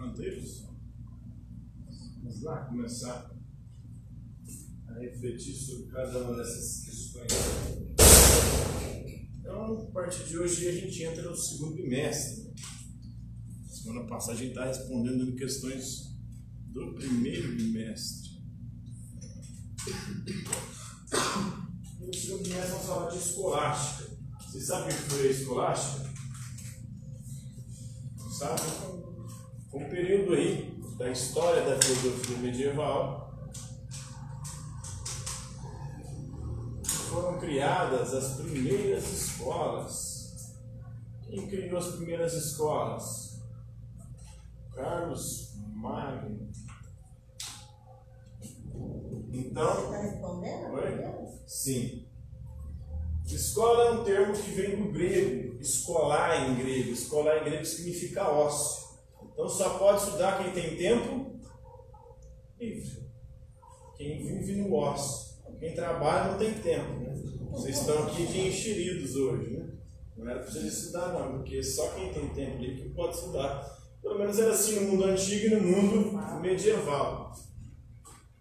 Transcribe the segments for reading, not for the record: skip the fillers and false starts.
Manteiros? Vamos lá começar a refletir sobre cada uma dessas questões. Então, a partir de hoje, a gente entra no segundo bimestre. Semana passada, a gente está respondendo questões do primeiro bimestre. No segundo bimestre, vamos falar de escolástica. Vocês sabem o que foi a escolástica? Não sabem? Foi um período aí da história da filosofia medieval. Foram criadas as primeiras escolas. Quem criou as primeiras escolas? Carlos Magno. Então, você está respondendo? oi? Sim. Escola é um termo que vem do grego, escolar em grego. Escolar em grego significa ócio. Então só pode estudar quem tem tempo livre. Quem vive no ócio. Quem trabalha não tem tempo, né? Vocês estão aqui de enxeridos hoje, né? Não era para vocês estudar não, porque só quem tem tempo livre que pode estudar. Pelo menos era assim no mundo antigo e no mundo medieval.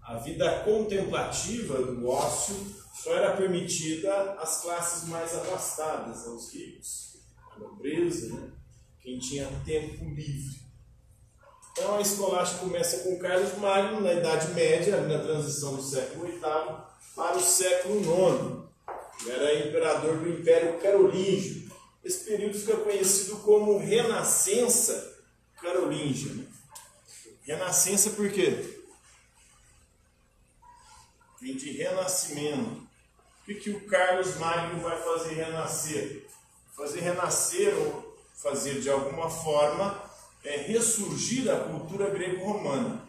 A vida contemplativa do ócio só era permitida às classes mais abastadas, aos ricos, à nobreza, né? Quem tinha tempo livre. Então a escolástica começa com Carlos Magno, na Idade Média, na transição do século VIII para o século IX. Ele era imperador do Império Carolíngio. Esse período fica conhecido como Renascença Carolíngia. Né? Renascença por quê? Vem de renascimento. O que o Carlos Magno vai fazer renascer? Fazer renascer ou fazer de alguma forma ressurgir a cultura greco-romana.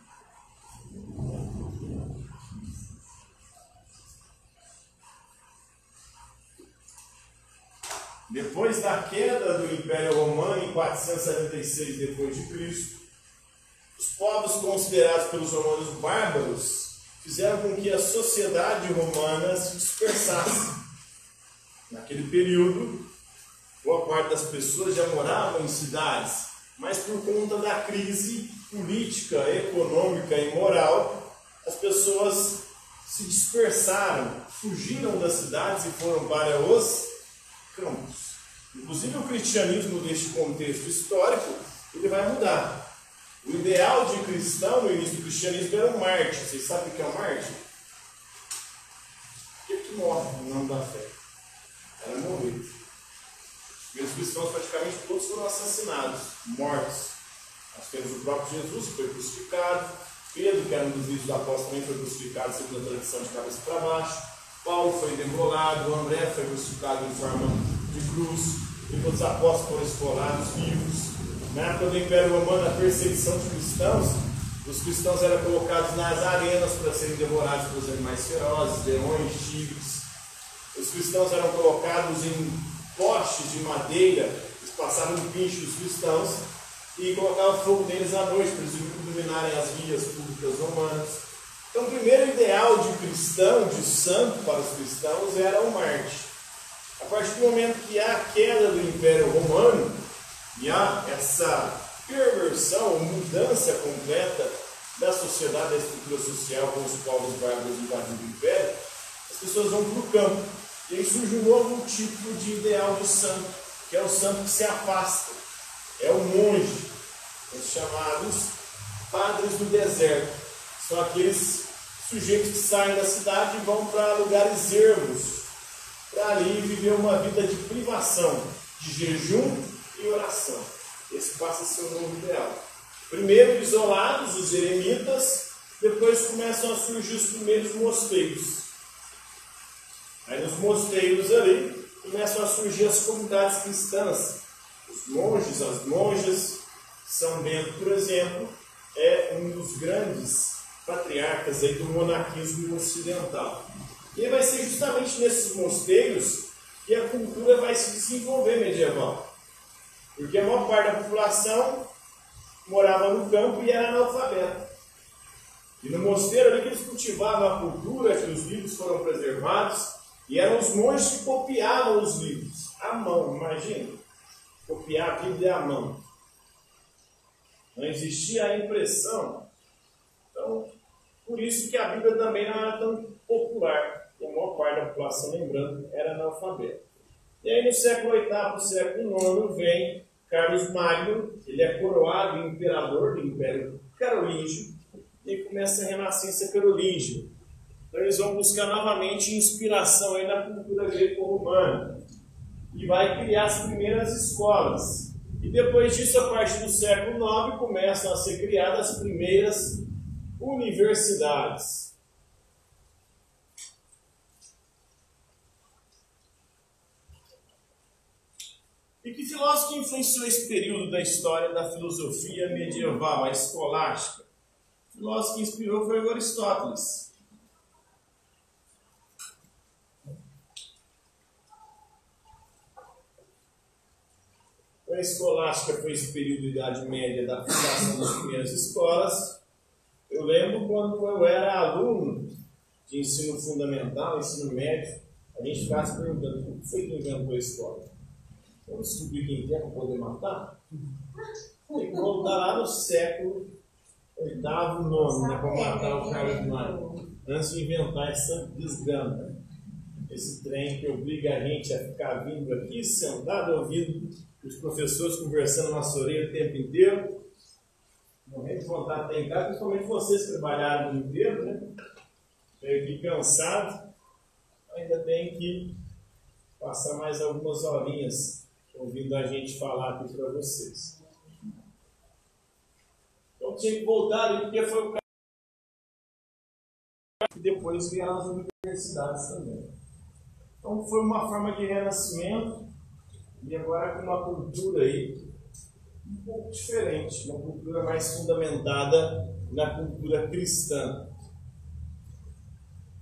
Depois da queda do Império Romano em 476 d.C., os povos considerados pelos romanos bárbaros fizeram com que a sociedade romana se dispersasse. Naquele período, boa parte das pessoas já moravam em cidades, mas por conta da crise política, econômica e moral, as pessoas se dispersaram, fugiram das cidades e foram para os campos. Inclusive o cristianismo neste contexto histórico, ele vai mudar. O ideal de cristão no início do cristianismo era um mártir. Vocês sabem o que é um mártir? O que morre no nome da fé? Era morrer. Os cristãos praticamente todos foram assassinados, mortos. Nós temos o próprio Jesus, que foi crucificado. Pedro, que era um dos líderes do apóstolo, também foi crucificado segundo a tradição de cabeça para baixo. Paulo foi degolado, André foi crucificado em forma de cruz. E todos os apóstolos foram esfolados, vivos. Na época do Império Romano, a perseguição de cristãos, os cristãos eram colocados nas arenas para serem devorados pelos animais ferozes, leões, tigres. Os cristãos eram colocados em postes de madeira, eles passavam no pincho dos cristãos e colocavam fogo neles à noite para eles iluminarem as vias públicas romanas. Então, o primeiro ideal de cristão, de santo para os cristãos, era o mártir. A partir do momento que há a queda do Império Romano e há essa perversão, mudança completa da sociedade, da estrutura social com os povos bárbaros invadindo o Império, as pessoas vão para o campo. E aí surge um novo tipo de ideal de santo, que é o santo que se afasta. É o monge, os chamados padres do deserto. São aqueles sujeitos que saem da cidade e vão para lugares ermos, para ali viver uma vida de privação, de jejum e oração. Esse passa a ser o novo ideal. Primeiro isolados, os eremitas, depois começam a surgir os primeiros mosteiros. Aí nos mosteiros ali começam a surgir as comunidades cristãs. Os monges, as monjas. São Bento, por exemplo, é um dos grandes patriarcas aí do monarquismo ocidental. E vai ser justamente nesses mosteiros que a cultura vai se desenvolver medieval. Porque a maior parte da população morava no campo e era analfabeta. E no mosteiro ali que eles cultivavam a cultura, que os livros foram preservados, e eram os monges que copiavam os livros, à mão, imagina. Copiar a Bíblia à mão. não existia a impressão. Então, por isso que a Bíblia também não era tão popular, porque a maior parte da população, lembrando, era analfabeta. E aí no século VIII, século IX, vem Carlos Magno, ele é coroado imperador do Império Carolíngio, e começa a Renascença Carolíngia. Então eles vão buscar novamente inspiração aí na cultura greco-romana. E vai criar as primeiras escolas. E depois disso, a partir do século IX, começam a ser criadas as primeiras universidades. E que filósofo influenciou esse período da história da filosofia medieval, a escolástica? O filósofo que inspirou foi Aristóteles. A escolástica foi esse período de Idade Média da fundação das primeiras escolas. Eu lembro quando eu era aluno de ensino fundamental, ensino médio, a gente ficava se perguntando: o que foi que inventou a escola? Vamos descobrir quem quer para poder matar? Tem que voltar lá no século VIII, IX, né, para matar o Carlos Magno, antes de inventar essa desgrama. Esse trem que obriga a gente a ficar vindo aqui, sentado, ouvindo os professores conversando na nossa orelha o tempo inteiro. Morrendo de vontade de ter em casa, principalmente vocês que trabalharam o dia inteiro, né? Veio aqui cansado, ainda tem que passar mais algumas horinhas ouvindo a gente falar aqui para vocês. Então tinha que voltar ali, porque foi o cara que depois vieram as universidades também. Então foi uma forma de renascimento, e agora com uma cultura aí um pouco diferente, uma cultura mais fundamentada na cultura cristã.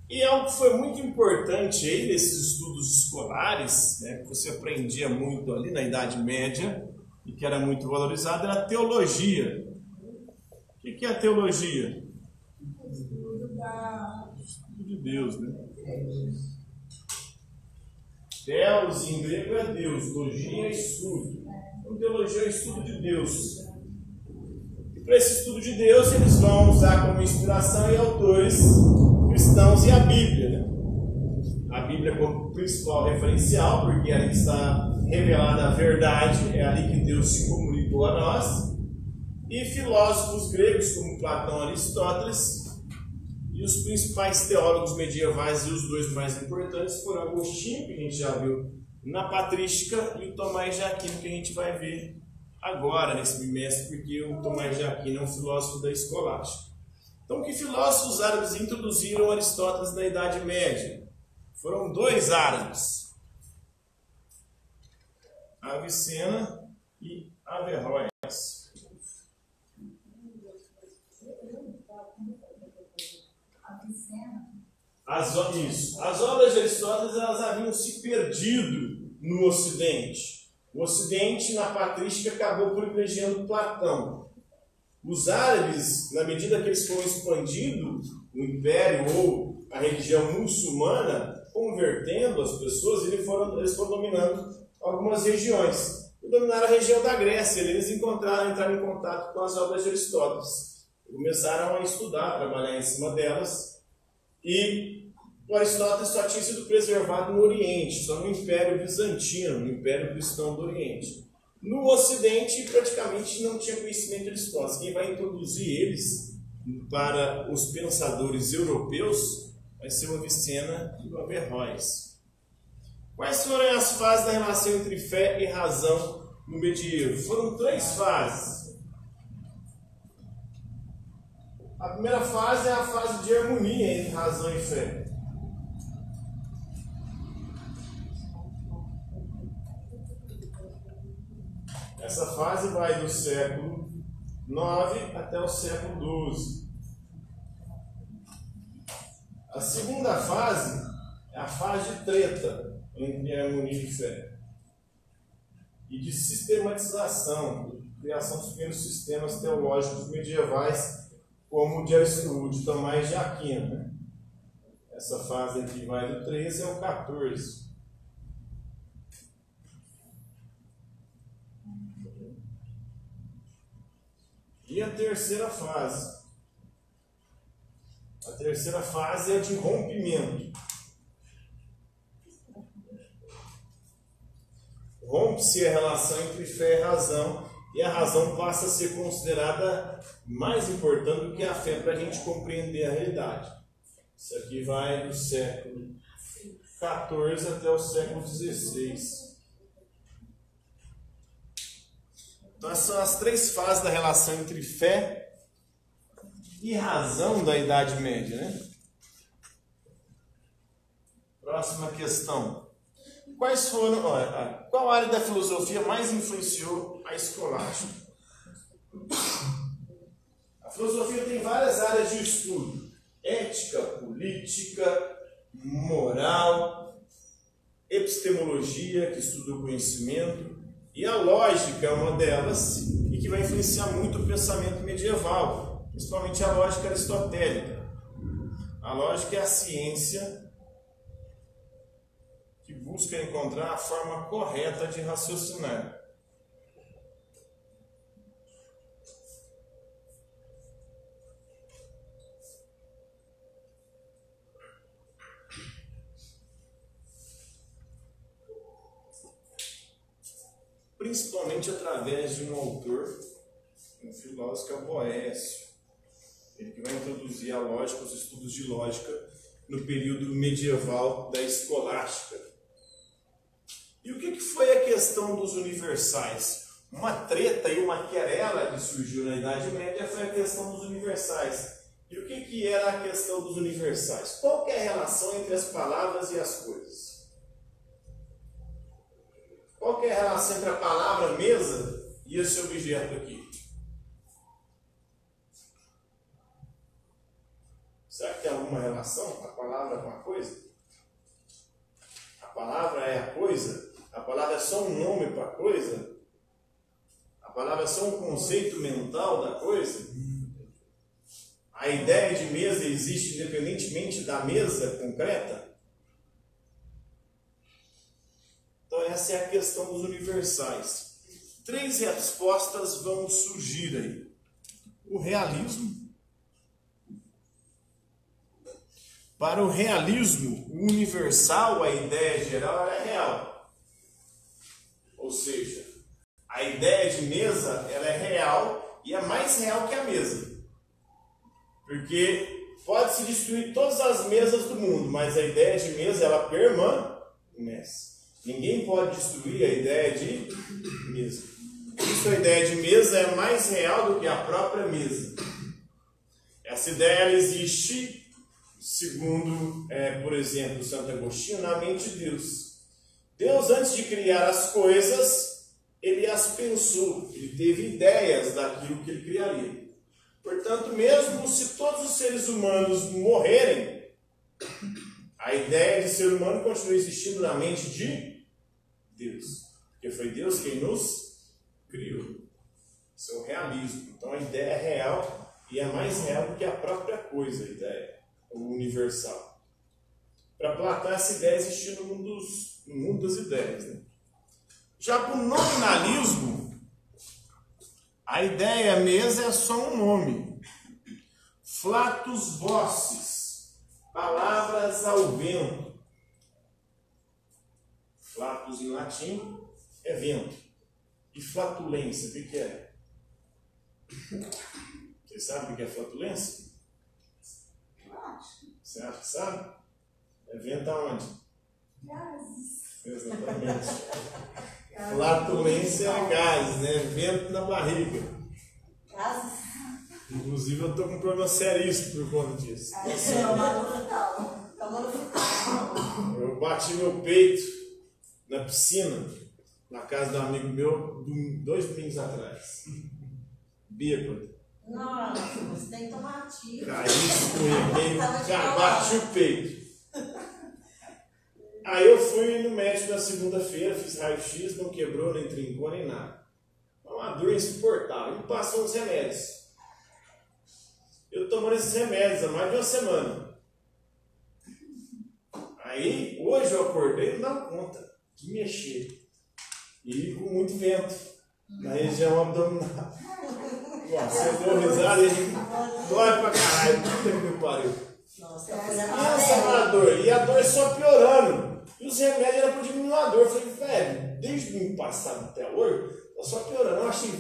E algo que foi muito importante aí nesses estudos escolares, né, que você aprendia muito ali na Idade Média e que era muito valorizado, era a teologia. O que é a teologia? Estudo de Deus, né? Deus em grego é Deus, logia é estudo. Então, teologia é o estudo de Deus. E para esse estudo de Deus, eles vão usar como inspiração e autores cristãos e a Bíblia. Né? A Bíblia como principal referencial, porque ali está revelada a verdade, é ali que Deus se comunicou a nós. E filósofos gregos como Platão e Aristóteles, e os principais teólogos medievais, e os dois mais importantes, foram Agostinho, que a gente já viu na Patrística, e o Tomás de Aquino, que a gente vai ver agora nesse bimestre, porque o Tomás de Aquino é um filósofo da escolástica. Então, que filósofos árabes introduziram Aristóteles na Idade Média? Foram dois árabes, Avicena e Averroes. As obras de Aristóteles elas haviam se perdido no Ocidente. O Ocidente, na patrística, acabou privilegiando Platão. Os árabes, na medida que eles foram expandindo o império ou a religião muçulmana, convertendo as pessoas, eles foram dominando algumas regiões. E dominaram a região da Grécia. Eles entraram em contato com as obras de Aristóteles. Começaram a estudar, a trabalhar em cima delas. E o Aristóteles só tinha sido preservado no Oriente, só no Império Bizantino, no Império Cristão do Oriente. No Ocidente, praticamente não tinha conhecimento de Aristóteles. Quem vai introduzir eles para os pensadores europeus vai ser o Avicena e o Averroes. Quais foram as fases da relação entre fé e razão no medievo? Foram 3 fases. A primeira fase é a fase de harmonia entre razão e fé. Essa fase vai do século IX até o século XII. A segunda fase é a fase de treta entre harmonia e fé. E de sistematização, de criação dos primeiros sistemas teológicos medievais, como o de Tomás de Aquino. Né? Essa fase aqui vai do 13 ao 14. E a terceira fase? A terceira fase é de rompimento. Rompe-se a relação entre fé e razão, e a razão passa a ser considerada mais importante do que a fé para a gente compreender a realidade. Isso aqui vai do século XIV até o século XVI. Então, essas são as três fases da relação entre fé e razão da Idade Média, né? Próxima questão. Quais foram, qual área da filosofia mais influenciou a escolástica? A filosofia tem várias áreas de estudo: ética, política, moral, epistemologia, que estuda o conhecimento, e a lógica é uma delas, e que vai influenciar muito o pensamento medieval, principalmente a lógica aristotélica. A lógica é a ciência que busca encontrar a forma correta de raciocinar. Principalmente através de um autor, um filósofo, que é o Boécio. Ele que vai introduzir a lógica, os estudos de lógica, no período medieval da escolástica. E o que foi a questão dos universais? Uma treta e uma querela que surgiu na Idade Média foi a questão dos universais. E o que era a questão dos universais? Qual que é a relação entre as palavras e as coisas? Qual que é a relação entre a palavra mesa e esse objeto aqui? Será que tem alguma relação a palavra com a coisa? A palavra é a coisa? A palavra é só um nome para a coisa? A palavra é só um conceito mental da coisa? A ideia de mesa existe independentemente da mesa concreta? Então essa é a questão dos universais. Três respostas vão surgir aí. O realismo. Para o realismo, o universal, a ideia geral, ela é real. Ou seja, a ideia de mesa, ela é real e é mais real que a mesa. Porque pode-se destruir todas as mesas do mundo, mas a ideia de mesa, ela permanece. Ninguém pode destruir a ideia de mesa. Por isso a ideia de mesa é mais real do que a própria mesa. Essa ideia, ela existe, segundo, por exemplo, Santo Agostinho, na mente de Deus. Deus, antes de criar as coisas, ele as pensou, ele teve ideias daquilo que ele criaria. Portanto, mesmo se todos os seres humanos morrerem, a ideia de ser humano continua existindo na mente de Deus. Porque foi Deus quem nos criou. Isso é o realismo. Então a ideia é real e é mais real do que a própria coisa, a ideia, o universal. Para Platão, essa ideia existia no mundo das ideias. Né? Já para o nominalismo, a ideia mesa é só um nome. Flatus vocis, palavras ao vento. Flatus em latim é vento. E flatulência, o que é? Vocês sabem o que é flatulência? Você acha que sabe? É vento aonde? Gases. Exatamente. Flatulência é gases, né? Vento na barriga. Gases. Inclusive eu estou com um problema seríssimo por conta disso. Eu bati meu peito na piscina, na casa de um amigo meu, 2 domingos atrás. Bêbado. Nossa, você tem que tomar tiro. Caí, escorreguei, bati o peito. Aí eu fui no médico na segunda-feira, fiz raio-x, não quebrou, nem trincou, nem nada. É uma dor insuportável. Me passou uns remédios. Eu tomando esses remédios há mais de uma semana. Aí, hoje eu acordei e não dava conta de mexer. E com muito vento na região abdominal. Nossa, eu dou risada e dói pra caralho. Puta que me pariu. Nossa, Nossa, a dor. E a dor só piorando. E os remédios eram pra diminuir a dor. Eu falei, velho, desde o ano passado até hoje, tá só piorando. Eu achei,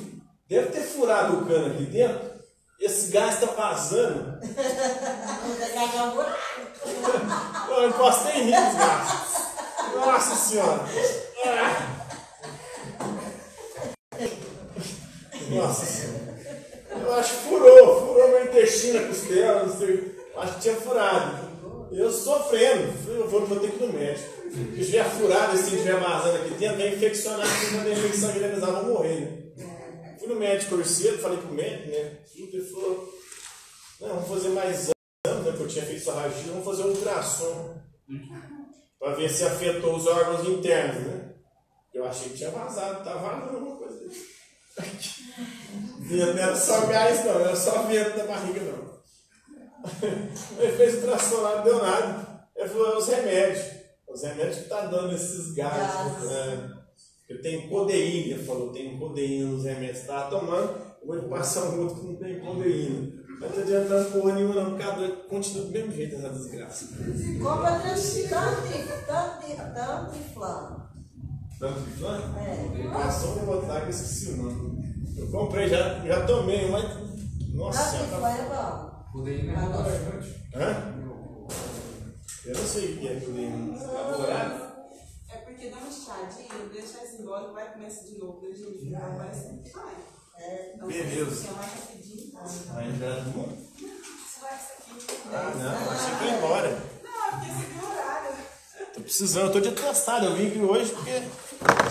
deve ter furado o cano aqui dentro. Esse gás tá vazando. Eu não posso nem rir dos gases. Nossa senhora. Nossa senhora. Eu acho que furou meu intestino, a costela, não sei. Acho que tinha furado. Eu sofrendo. Eu vou ter que ir no médico. Se estiver furado, se estiver vazando aqui dentro, vai infeccionar, porque quando a infecção generalizada vão morrer, né? Fui no médico hoje cedo, falei pro médico, né? Ele falou, não, vamos fazer mais exames, né? Porque eu tinha feito essa raio-x, vamos fazer um ultrassom. Para ver se afetou os órgãos internos, né? Eu achei que tinha vazado, tá vazando alguma coisa. Não era só gás, não, era só vento da barriga, não. Ele fez o ultrassom lá, não deu nada. Ele falou, é os remédios que tá dando esses gases. Eu tenho codeína, ele falou, tem codeína nos remédios que estava tomando, eu vou te passar um outro que não tem codeína. Não está adiantando porra nenhuma, não, porque a dor continua do mesmo jeito essa desgraça. Compra tanto inflama. Tanto de flan? É. Passou um botar que eu esqueci o nome. Eu comprei, já tomei, mas. Nossa, Tanto inflama é bom. Codeína é bastante. Hã? Eu não sei o que é codeína. Elaborado? É porque dá uma inchadinha, deixa esse embora e vai começar de novo. Deixa ele ficar, vai sempre vai. Então, Beleza. se é mais rapidinho. Aí já é bom. Você vai isso aqui. Ah, não, achei que ia embora. Não, porque esse aqui é o horário. Tô precisando, eu tô de atestado. Eu vim aqui hoje porque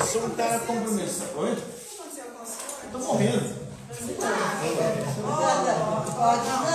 sou um cara compromissado. Oi? O que aconteceu com a sua? Tô morrendo. Pode não.